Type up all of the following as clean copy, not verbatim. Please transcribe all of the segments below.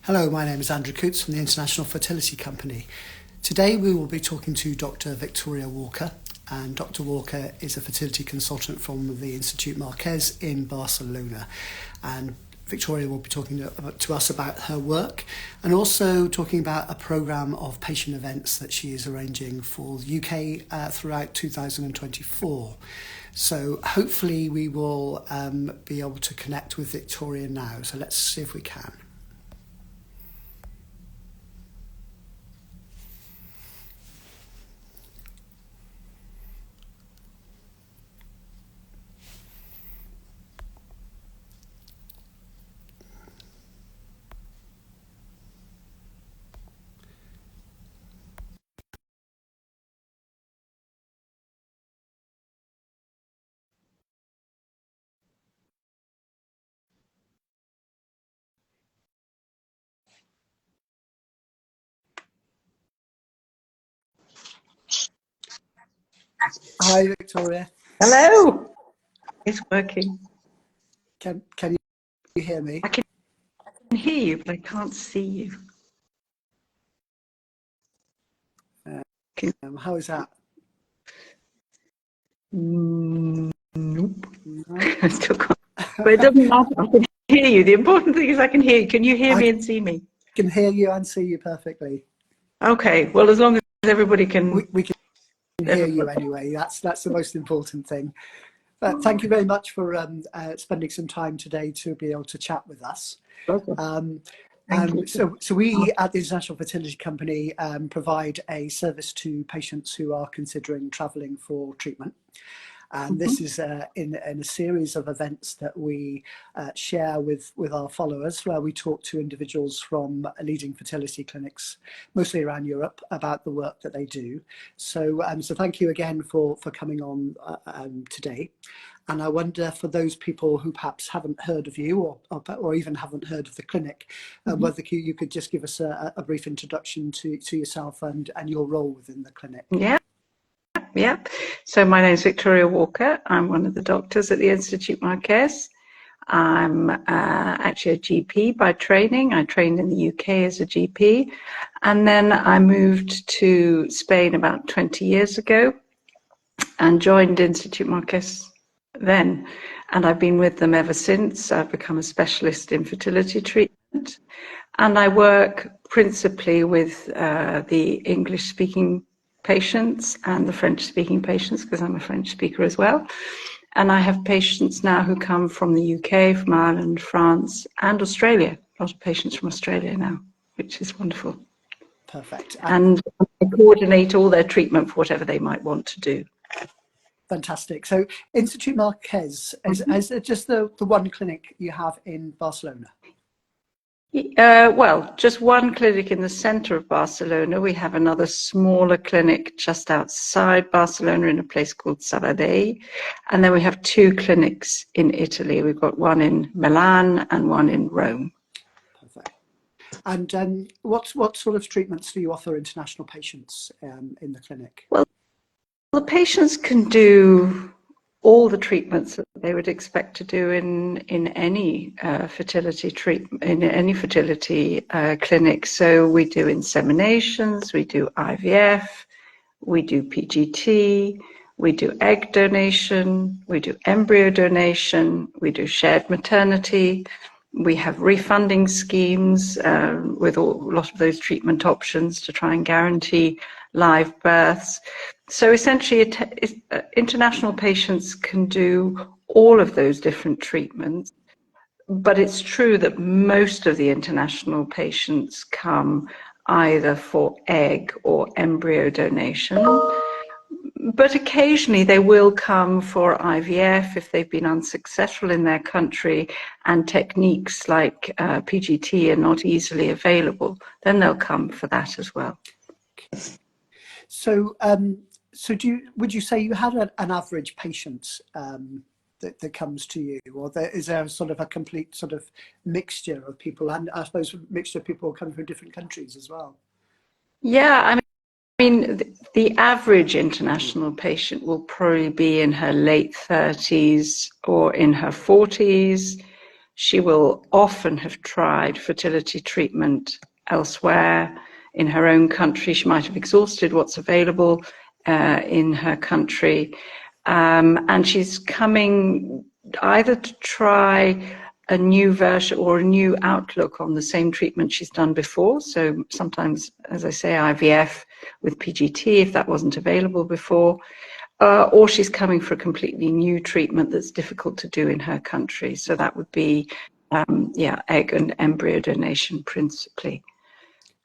Hello, my name is Andrew Coots from the International Fertility Company. Today we will be talking to Dr. Victoria Walker, and Dr. Walker is a fertility consultant from the Institut Marquès in Barcelona. And Victoria will be talking to us about her work and also talking about a programme of patient events that she is arranging for the UK throughout 2024. So hopefully we will be able to connect with Victoria now. So let's see if we can. Hi, Victoria. Hello. It's working. Can you hear me? I can hear you, but I can't see you. How is that? Nope. No? I still can't. But it doesn't matter. I can hear you. The important thing is I can hear you. Can you hear me and see me? I can hear you and see you perfectly. Okay. Well, as long as everybody can. We can hear you anyway. That's the most important thing. But thank you very much for spending some time today to be able to chat with us. So we at the International Fertility Company provide a service to patients who are considering travelling for treatment. And this is in a series of events that we share with our followers, where we talk to individuals from leading fertility clinics, mostly around Europe, about the work that they do. So thank you again for coming on today. And I wonder, for those people who perhaps haven't heard of you or even haven't heard of the clinic, whether you could just give us a brief introduction to yourself and your role within the clinic. Yeah. So my name is Victoria Walker. I'm one of the doctors at the Institut Marquès. I'm actually a GP by training. I trained in the UK as a GP, and then I moved to Spain about 20 years ago and joined Institut Marquès then. And I've been with them ever since. I've become a specialist in fertility treatment, and I work principally with the English-speaking patients and the French-speaking patients, because I'm a French speaker as well. And I have patients now who come from the UK, from Ireland, France, and Australia. A lot of patients from Australia now, which is wonderful. Perfect. And I coordinate all their treatment for whatever they might want to do. Fantastic. So Institut Marquès is just the one clinic you have in Barcelona? Well, just one clinic in the center of Barcelona. We have another smaller clinic just outside Barcelona in a place called Sabadell. And then we have two clinics in Italy. We've got one in Milan and one in Rome. Perfect. And what sort of treatments do you offer international patients in the clinic? Well, the patients can do all the treatments that they would expect to do in any fertility treatment, in any fertility clinic. So we do inseminations, we do IVF, we do PGT, we do egg donation, we do embryo donation, we do shared maternity. We have refunding schemes with a lot of those treatment options to try and guarantee live births. So essentially, international patients can do all of those different treatments, but it's true that most of the international patients come either for egg or embryo donation. But occasionally they will come for IVF if they've been unsuccessful in their country and techniques like PGT are not easily available. Then they'll come for that as well. So, would you say you had an average patient that comes to you, or is there sort of a complete sort of mixture of people, and I suppose a mixture of people coming from different countries as well? Yeah, I mean, the average international patient will probably be in her late 30s or in her 40s. she will often have tried fertility treatment elsewhere in her own country. She might have exhausted what's available in her country. And she's coming either to try a new version or a new outlook on the same treatment she's done before. So sometimes, as I say, IVF with PGT, if that wasn't available before, or she's coming for a completely new treatment that's difficult to do in her country. So that would be, egg and embryo donation principally.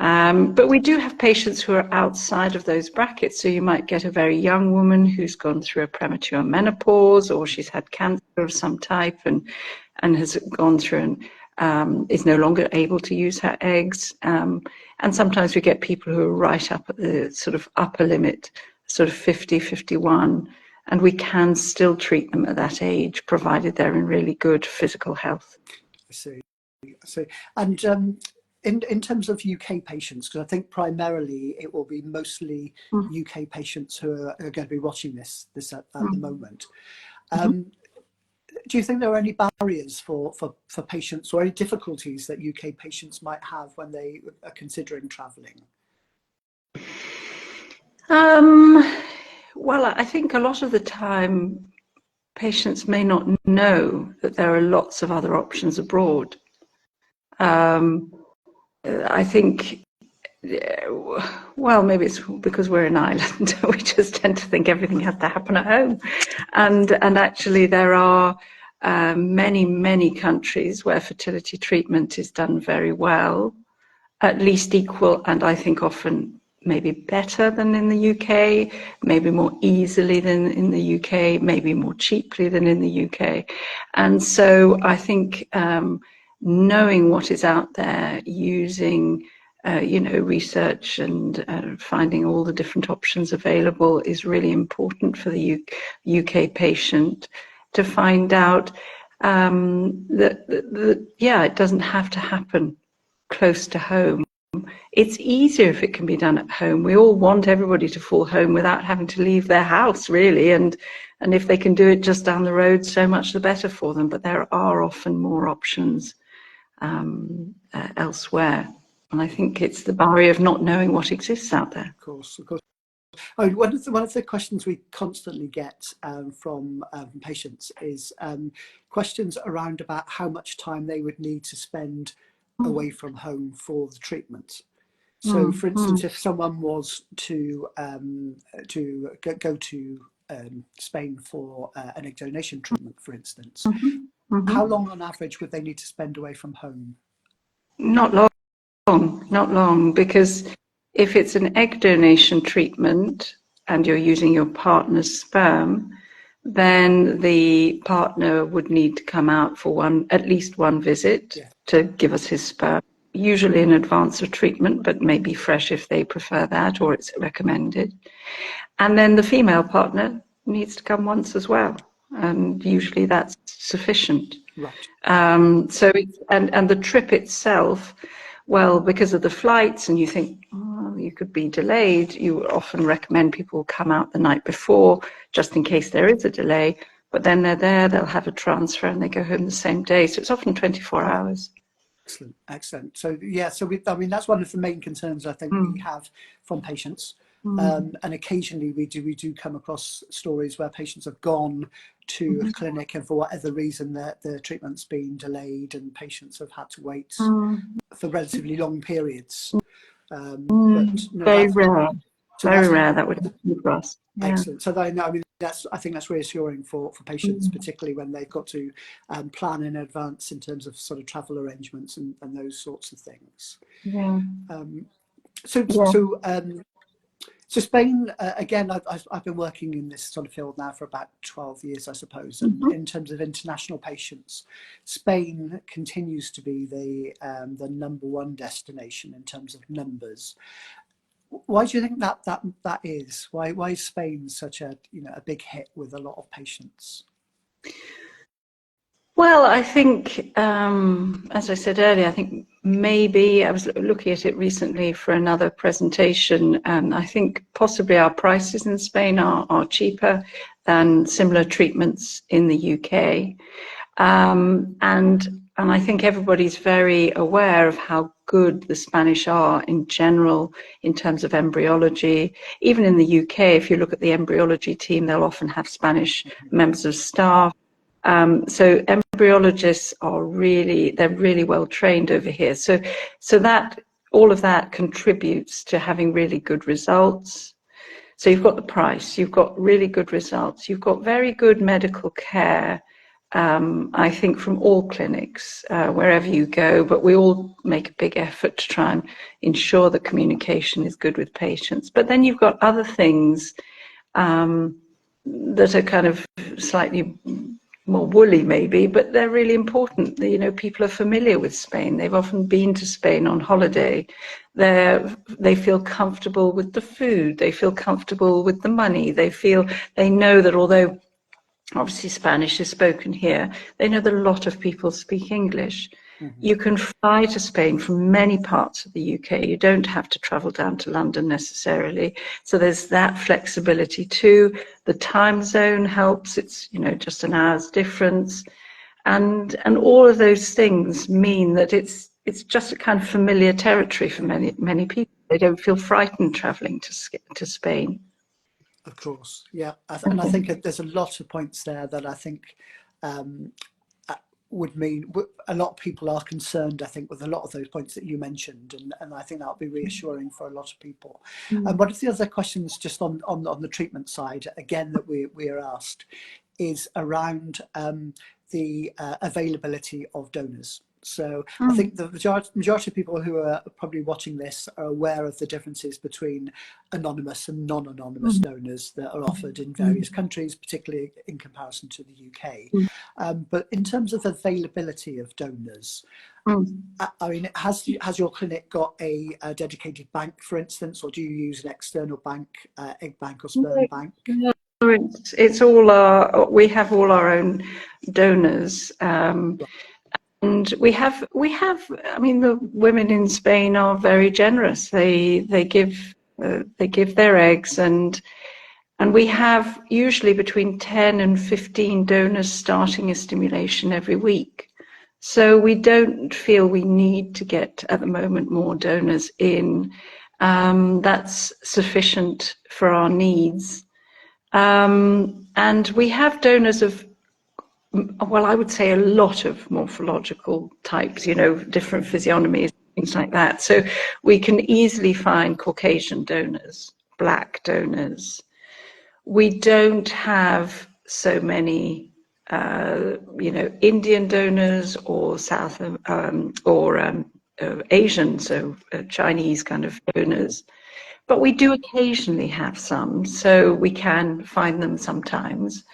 But we do have patients who are outside of those brackets. So you might get a very young woman who's gone through a premature menopause, or she's had cancer of some type and has gone through and is no longer able to use her eggs. And sometimes we get people who are right up at the sort of upper limit, sort of 50, 51, and we can still treat them at that age, provided they're in really good physical health. I see. And in terms of UK patients, because I think primarily it will be mostly UK patients who are going to be watching this at the moment. Do you think there are any barriers for patients, or any difficulties that UK patients might have when they are considering travelling? Well, I think a lot of the time patients may not know that there are lots of other options abroad. I think, well, maybe it's because we're in Ireland. We just tend to think everything has to happen at home. And actually there are many countries where fertility treatment is done very well, at least equal, and I think often maybe better than in the UK, maybe more easily than in the UK, maybe more cheaply than in the UK. And so I think knowing what is out there, using research and finding all the different options available is really important for the UK patient to find out that it doesn't have to happen close to home. It's easier if it can be done at home. We all want everybody to fall home without having to leave their house, really. And if they can do it just down the road, so much the better for them. But there are often more options elsewhere. And I think it's the barrier of not knowing what exists out there. Of course. Oh, one of the questions we constantly get from patients is questions around about how much time they would need to spend away from home for the treatment. So, for instance, if someone was to go to Spain for an egg donation treatment, for instance, how long on average would they need to spend away from home? Not long, because if it's an egg donation treatment and you're using your partner's sperm, then the partner would need to come out for at least one visit to give us his sperm, usually in advance of treatment, but maybe fresh if they prefer that, or it's recommended. And then the female partner needs to come once as well, and usually that's sufficient. Right. So and the trip itself, well, because of the flights, and you think, you could be delayed, you often recommend people come out the night before, just in case there is a delay. But then they're there, they'll have a transfer, and they go home the same day. So it's often 24 hours. Excellent. So that's one of the main concerns I think we have from patients. And occasionally we do come across stories where patients have gone to a clinic and for whatever reason the treatment's been delayed and patients have had to wait for relatively long periods. Very rare. Very rare that would happen for us. Excellent. So I think that's reassuring for patients, particularly when they've got to plan in advance in terms of sort of travel arrangements and those sorts of things. Yeah. So Spain, again, I've been working in this sort of field now for about 12 years, I suppose. And in terms of international patients, Spain continues to be the #1 destination in terms of numbers. Why do you think that is? Why is Spain such a big hit with a lot of patients? Well, I think, as I said earlier, I think maybe I was looking at it recently for another presentation, and I think possibly our prices in Spain are cheaper than similar treatments in the UK. And and I think everybody's very aware of how good the Spanish are in general in terms of embryology. Even in the UK, if you look at the embryology team, they'll often have Spanish members of staff. So embryologists are they're really well trained over here. So that all of that contributes to having really good results. So you've got the price, you've got really good results, you've got very good medical care. I think from all clinics, wherever you go, but we all make a big effort to try and ensure that communication is good with patients. But then you've got other things that are kind of slightly more woolly maybe, but they're really important. You know, people are familiar with Spain. They've often been to Spain on holiday. They feel comfortable with the food. They feel comfortable with the money. They know that although obviously Spanish is spoken here, they know that a lot of people speak English. You can fly to Spain from many parts of the UK. You don't have to travel down to London necessarily. So there's that flexibility too. The time zone helps. It's, you know, just an hour's difference. And all of those things mean that it's just a kind of familiar territory for many people. They don't feel frightened traveling to Spain. Of course, yeah. And I think there's a lot of points there that I think would mean a lot of people are concerned, I think, with a lot of those points that you mentioned, and I think that would be reassuring for a lot of people. And one of the other questions just on the treatment side, again, that we are asked is around the availability of donors. So I think the majority of people who are probably watching this are aware of the differences between anonymous and non-anonymous donors that are offered in various countries, particularly in comparison to the UK. But in terms of availability of donors, I mean, has your clinic got a dedicated bank, for instance, or do you use an external bank, egg bank or sperm bank? It's all we have all our own donors. And we have. I mean, the women in Spain are very generous. They give their eggs, and we have usually between 10 and 15 donors starting a stimulation every week. So we don't feel we need to get at the moment more donors in. That's sufficient for our needs, and we have donors of, well, I would say a lot of morphological types, you know, different physiognomies, things like that. So we can easily find Caucasian donors, black donors. We don't have so many, you know, Indian donors or Asian, so Chinese kind of donors. But we do occasionally have some, so we can find them sometimes.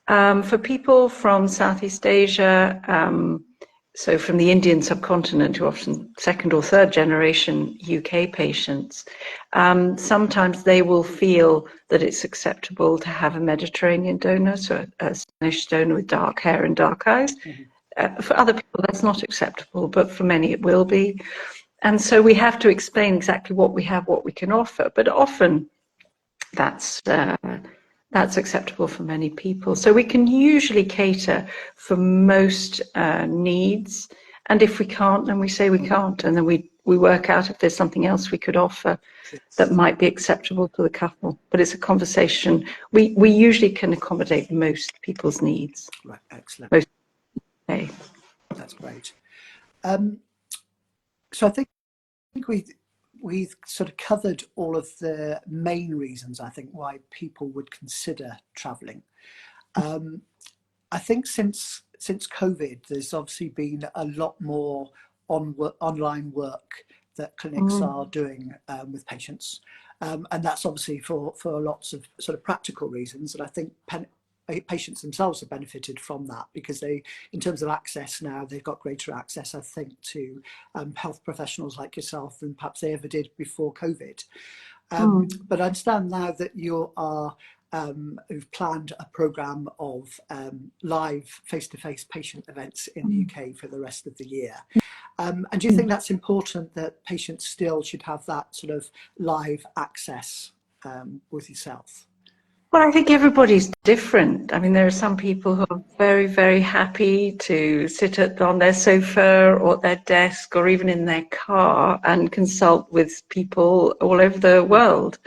For people from Southeast Asia, so from the Indian subcontinent, who are often second or third generation UK patients, sometimes they will feel that it's acceptable to have a Mediterranean donor, so a Spanish donor with dark hair and dark eyes. For other people, that's not acceptable, but for many it will be. And so we have to explain exactly what we have, what we can offer, but often that's acceptable for many people. So we can usually cater for most needs. And if we can't, then we say we can't. And then we work out if there's something else we could offer that might be acceptable to the couple. But it's a conversation. We usually can accommodate most people's needs. Right, excellent. Okay. That's great. So I think we've sort of covered all of the main reasons, I think, why people would consider travelling. I think since COVID, there's obviously been a lot more online work that clinics are doing with patients. And that's obviously for lots of sort of practical reasons. And I think patients themselves have benefited from that because they, in terms of access now, they've got greater access, I think, to health professionals like yourself than perhaps they ever did before COVID. But I understand now that you are, who've planned a programme of live face-to-face patient events in the UK for the rest of the year. And do you think that's important, that patients still should have that sort of live access with yourself? Well, I think everybody's different. I mean, there are some people who are very, very happy to sit on their sofa or at their desk or even in their car and consult with people all over the world,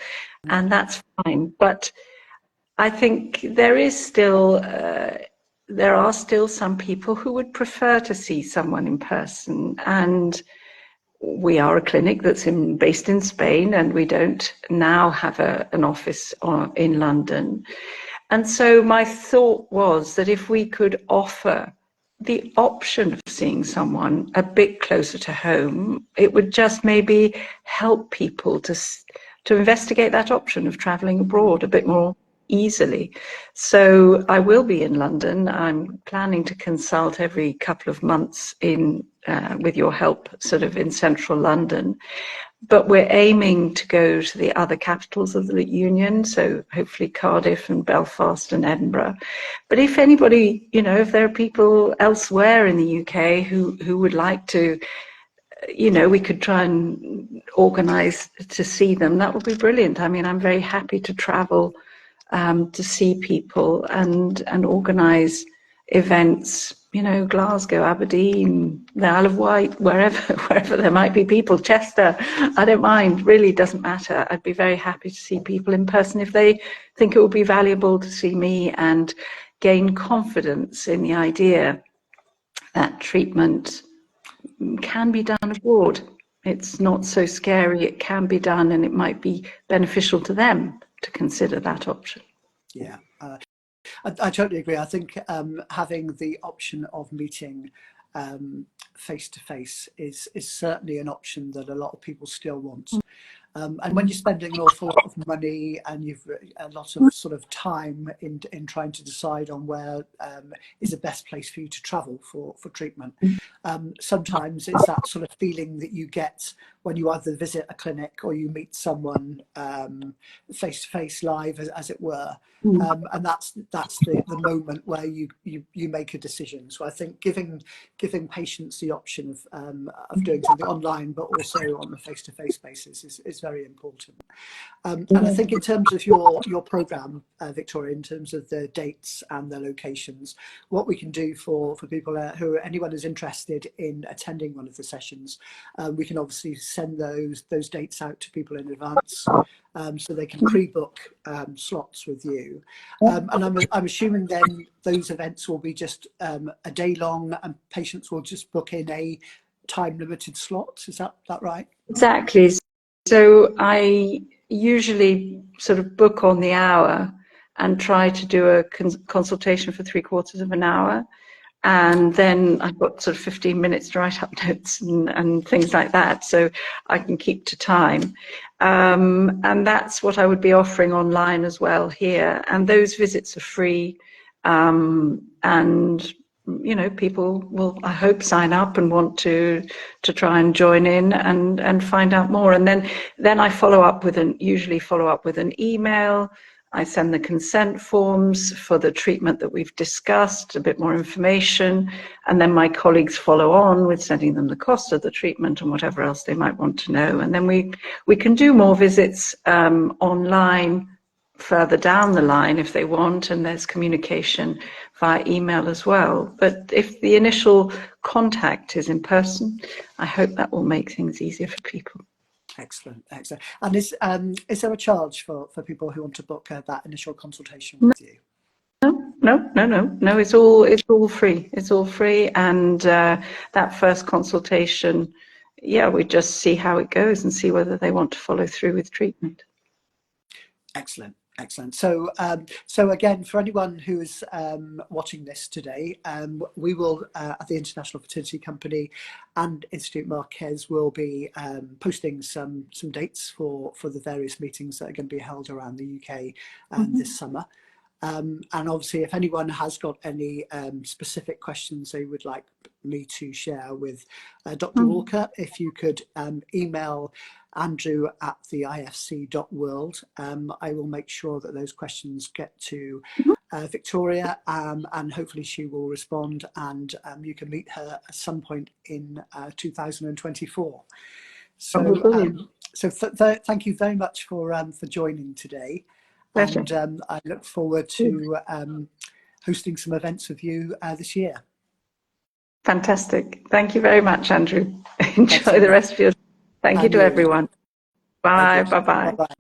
and that's fine. But I think there are still some people who would prefer to see someone in person, and we are a clinic that's based in Spain, and we don't now have an office in London. And so my thought was that if we could offer the option of seeing someone a bit closer to home, it would just maybe help people to investigate that option of traveling abroad a bit more easily. So I will be in London. I'm planning to consult every couple of months with your help, sort of in central London. But we're aiming to go to the other capitals of the Union, so hopefully Cardiff and Belfast and Edinburgh. But if anybody, if there are people elsewhere in the UK who would like to, we could try and organise to see them, that would be brilliant. I mean, I'm very happy to travel to see people and organise events, Glasgow, Aberdeen, the Isle of Wight, wherever there might be people, Chester, I don't mind, really doesn't matter. I'd be very happy to see people in person if they think it would be valuable to see me and gain confidence in the idea that treatment can be done abroad. It's not so scary, it can be done, and it might be beneficial to them to consider that option. Yeah. I totally agree. I think having the option of meeting face to face is certainly an option that a lot of people still want. And when you're spending an awful lot of money and you've a lot of sort of time in trying to decide on where is the best place for you to travel for treatment, sometimes it's that sort of feeling that you get when you either visit a clinic or you meet someone face to face, live, as it were. And that's the moment where you make a decision. So I think giving patients the option of doing something online, but also on a face-to-face basis, is very important. And I think in terms of your program, Victoria, in terms of the dates and the locations, what we can do for people anyone who's interested in attending one of the sessions, we can obviously send those dates out to people in advance. So they can pre-book slots with you, and I'm assuming then those events will be just a day long, and patients will just book in a time-limited slot. Is that right? Exactly. So I usually sort of book on the hour and try to do a consultation for 3/4 of an hour. And then I've got sort of 15 minutes to write up notes and things like that, so I can keep to time. And that's what I would be offering online as well here. And those visits are free. And people will, I hope, sign up and want to try and join in and find out more. And then I usually follow up with an email. I send the consent forms for the treatment that we've discussed, a bit more information, and then my colleagues follow on with sending them the cost of the treatment and whatever else they might want to know. And then we can do more visits online further down the line if they want, and there's communication via email as well. But if the initial contact is in person, I hope that will make things easier for people. Excellent. And is there a charge for people who want to book that initial consultation with you? No. It's all free. It's all free, and that first consultation, we just see how it goes and see whether they want to follow through with treatment. Excellent. So again, for anyone who is watching this today, we will at the International Fertility Company and Institute Marquès will be posting some dates for the various meetings that are going to be held around the UK this summer. And obviously, if anyone has got any specific questions they would like me to share with Dr. Walker, if you could email Andrew at the IFC.world, I will make sure that those questions get to Victoria, and hopefully she will respond, and you can meet her at some point in 2024. So thank you very much for joining today. Pleasure. And I look forward to hosting some events with you this year. Fantastic. Thank you very much, Andrew. Enjoy the rest of your. Thank you to everyone. Bye. Bye-bye. Bye-bye.